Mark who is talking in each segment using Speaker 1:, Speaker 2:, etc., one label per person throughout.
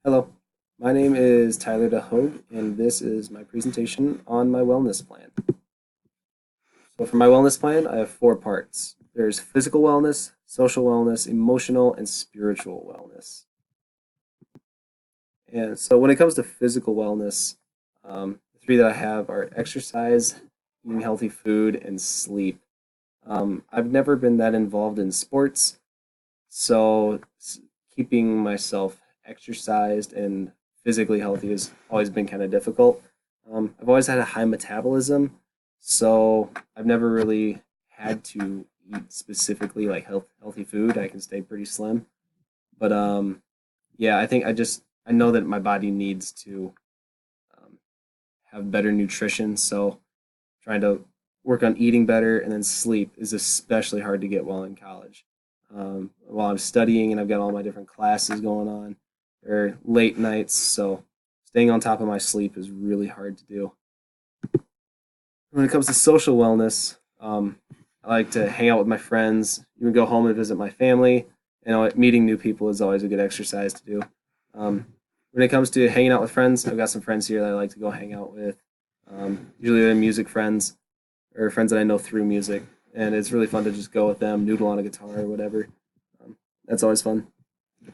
Speaker 1: Hello, my name is Tyler DeHogue, and this is my presentation on my wellness plan. So, for my wellness plan, I have four parts. There's physical wellness, social wellness, emotional, and spiritual wellness. And so, when it comes to physical wellness, the three that I have are exercise, eating healthy food, and sleep. I've never been that involved in sports, so keeping myself exercised and physically healthy has always been kind of difficult. I've always had a high metabolism, so I've never really had to eat specifically like healthy food. I can stay pretty slim, but yeah, I think I know that my body needs to um, have better nutrition. So trying to work on eating better and then sleep is especially hard to get while in college. While I'm studying and I've got all my different classes going on, or late nights, so staying on top of my sleep is really hard to do. When it comes to social wellness, I like to hang out with my friends, even go home and visit my family. Meeting new people is always a good exercise to do. When it comes to hanging out with friends, I've got some friends here that I like to go hang out with. Usually they're music friends or friends that I know through music, and it's really fun to just go with them, noodle on a guitar or whatever. Um, that's always fun.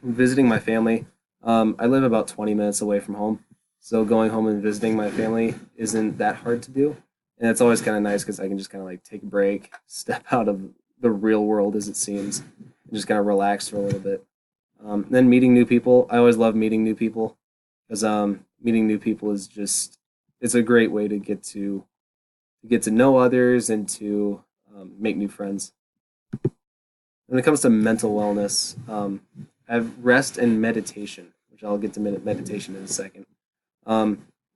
Speaker 1: Visiting my family, I live about 20 minutes away from home, so going home and visiting my family isn't that hard to do, and it's always kind of nice because I can just kind of like take a break, step out of the real world as it seems, and just kind of relax for a little bit. Then meeting new people, I always love meeting new people because meeting new people is just it's a great way to get to know others and to make new friends. When it comes to mental wellness, I have rest and meditation, which I'll get to meditation in a second.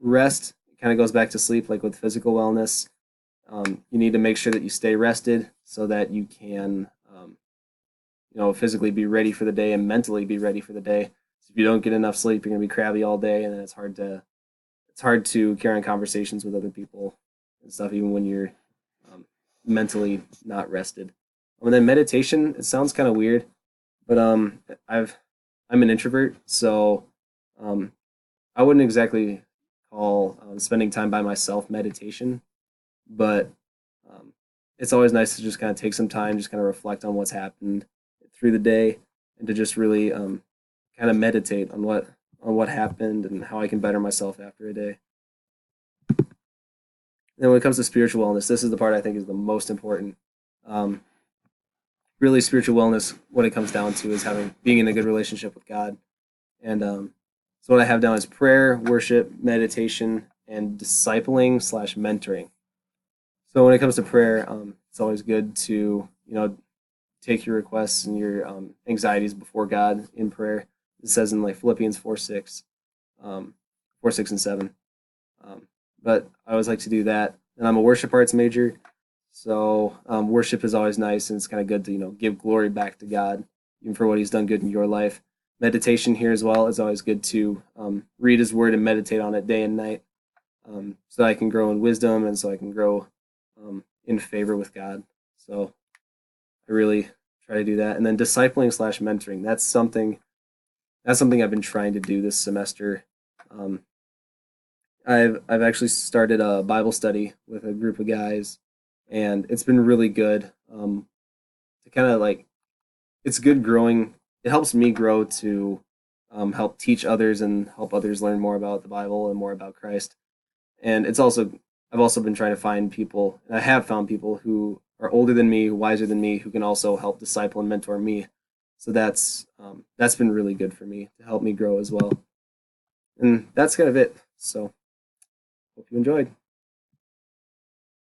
Speaker 1: Rest kind of goes back to sleep, like with physical wellness. You need to make sure that you stay rested so that you can, physically be ready for the day and mentally be ready for the day. So if you don't get enough sleep, you're going to be crabby all day, and then it's hard to carry on conversations with other people and stuff, even when you're mentally not rested. And then meditation, it sounds kind of weird, but I've I'm an introvert, so um, I wouldn't exactly call spending time by myself meditation, but um, it's always nice to just kind of take some time, just kind of reflect on what's happened through the day, and to just really kind of meditate on what happened and how I can better myself after a day. And when it comes to spiritual wellness, this is the part I think is the most important. Um, Really, spiritual wellness, what it comes down to, is having being in a good relationship with God. And so what I have down is prayer, worship, meditation, and discipling slash mentoring. So when it comes to prayer, it's always good to take your requests and your anxieties before God in prayer. It says in like Philippians 4:6, 4, 6, and 7. Um, but I always like to do that. And I'm a worship arts major, so worship is always nice, and it's kind of good to give glory back to God, even for what He's done good in your life. Meditation here as well is always good to read His Word and meditate on it day and night, so that I can grow in wisdom and so I can grow in favor with God. So I really try to do that. And then discipling slash mentoring, that's something I've been trying to do this semester. Um, I've actually started a Bible study with a group of guys, and it's been really good. To kind of like it's good growing. It helps me grow to help teach others and help others learn more about the Bible and more about Christ. And I've also been trying to find people, and I have found people who are older than me, wiser than me, who can also help disciple and mentor me. So that's been really good for me to help me grow as well. And that's kind of it. So hope you enjoyed.